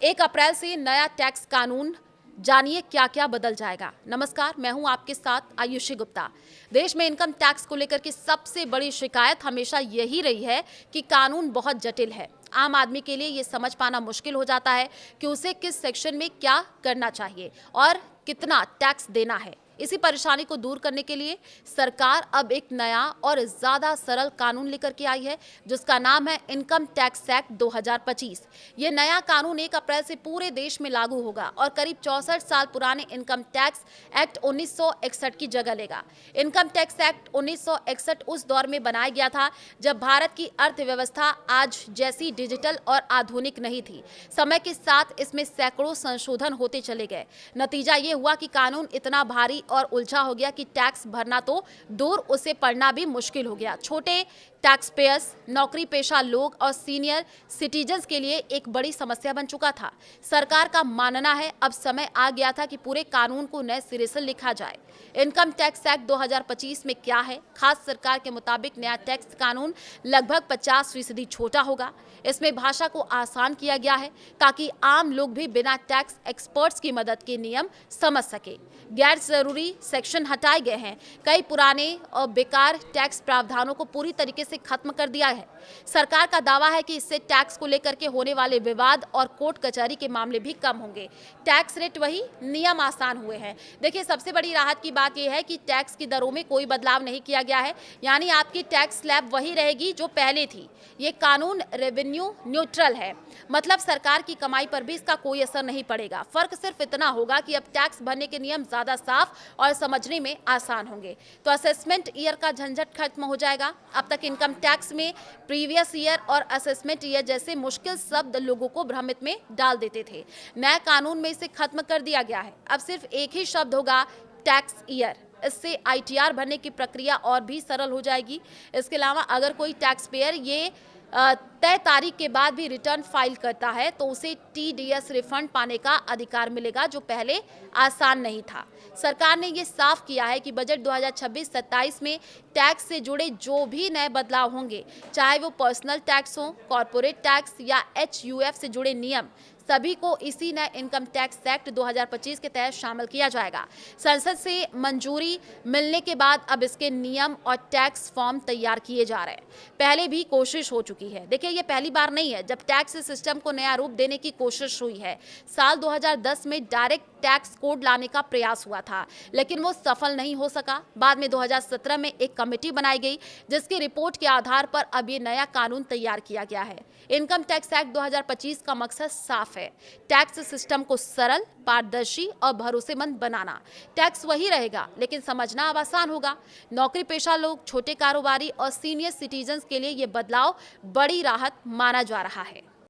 1 अप्रैल से नया टैक्स कानून, जानिए क्या क्या बदल जाएगा। नमस्कार, मैं हूं आपके साथ आयुषी गुप्ता। देश में इनकम टैक्स को लेकर के सबसे बड़ी शिकायत हमेशा यही रही है कि कानून बहुत जटिल है। आम आदमी के लिए ये समझ पाना मुश्किल हो जाता है कि उसे किस सेक्शन में क्या करना चाहिए और कितना टैक्स देना है। इसी परेशानी को दूर करने के लिए सरकार अब एक नया और ज्यादा सरल कानून लेकर के आई है, जिसका नाम है इनकम टैक्स एक्ट 2025। ये नया कानून 1 अप्रैल से पूरे देश में लागू होगा और करीब 64 साल पुराने इनकम टैक्स एक्ट 1961 की जगह लेगा। इनकम टैक्स एक्ट 1961 उस दौर में बनाया गया था जब भारत की अर्थव्यवस्था आज जैसी डिजिटल और आधुनिक नहीं थी। समय के साथ इसमें सैकड़ों संशोधन होते चले गए। नतीजा ये हुआ कि कानून इतना भारी और उलझा हो गया कि टैक्स भरना तो दूर, उसे पढ़ना भी मुश्किल हो गया। छोटे टैक्स पेयर्स, नौकरी पेशा लोग और सीनियर सिटीजन्स के लिए एक बड़ी समस्या बन चुका था। सरकार का मानना है अब समय आ गया था कि पूरे कानून को नए सिरे से लिखा जाए। इनकम टैक्स एक्ट 2025 में क्या है? खास सरकार के मुताबिक नया टैक्स कानून लगभग 50% छोटा होगा। इसमें भाषा को आसान किया गया है ताकि आम लोग भी बिना टैक्स एक्सपर्ट्स की मदद के नियम समझ सके। गैर जरूरी सेक्शन हटाए गए हैं। कई पुराने और बेकार टैक्स प्रावधानों को पूरी तरीके से खत्म कर दिया है। सरकार का दावा है कि इससे टैक्स को लेकर के होने वाले विवाद और कोर्ट कचहरी के मामले भी कम होंगे। टैक्स रेट वही, नियम आसान हुए हैं। देखिए, सबसे बड़ी राहत की बात यह है कि टैक्स की दरों में कोई बदलाव नहीं किया गया है, यानी आपकी टैक्स स्लैब वही रहेगी जो पहले थी। ये कानून रेवेन्यू न्यूट्रल है, मतलब सरकार की कमाई पर भी इसका कोई असर नहीं पड़ेगा। फर्क सिर्फ इतना होगा कि अब टैक्स भरने के नियम ज्यादा साफ और समझने में आसान होंगे। तो असेसमेंट ईयर का झंझट खत्म हो जाएगा। अब तक इनकम टैक्स में प्रीवियस ईयर और असेसमेंट ईयर जैसे मुश्किल शब्द लोगों को भ्रमित में डाल देते थे। नए कानून में इसे खत्म कर दिया गया है। अब सिर्फ एक ही शब्द होगा, टैक्स ईयर। इससे आईटीआर भरने की प्रक्रिया और भी सरल हो जाएगी। इसके अलावा अगर कोई टैक्स पेयर ये तय तारीख के बाद भी रिटर्न फाइल करता है तो उसे टीडीएस रिफंड पाने का अधिकार मिलेगा, जो पहले आसान नहीं था। सरकार ने ये साफ किया है कि बजट 2026-27 में टैक्स से जुड़े जो भी नए बदलाव होंगे, चाहे वो पर्सनल टैक्स हो, कॉर्पोरेट टैक्स या एचयूएफ से जुड़े नियम, सभी को इसी नए इनकम टैक्स एक्ट 2025 के तहत शामिल किया जाएगा। संसद से मंजूरी मिलने के बाद अब इसके नियम और टैक्स फॉर्म तैयार किए जा रहे हैं। पहले भी कोशिश हो चुकी है। देखिए, ये पहली बार नहीं है जब टैक्स सिस्टम को नया रूप देने की कोशिश हुई है। साल 2010 में डायरेक्ट टैक्स कोड लाने का प्रयास हुआ था, लेकिन वो सफल नहीं हो सका। बाद में 2017 में एक कमेटी बनाई गई, जिसकी रिपोर्ट के आधार पर अब ये नया कानून तैयार किया गया है। इनकम टैक्स एक्ट 2025 का मकसद साफ है, टैक्स सिस्टम को सरल, पारदर्शी और भरोसेमंद बनाना। टैक्स वही रहेगा, लेकिन समझना अब आसान होगा। नौकरी पेशा लोग, छोटे कारोबारी और सीनियर सिटीजन्स के लिए ये बदलाव बड़ी राहत माना जा रहा है।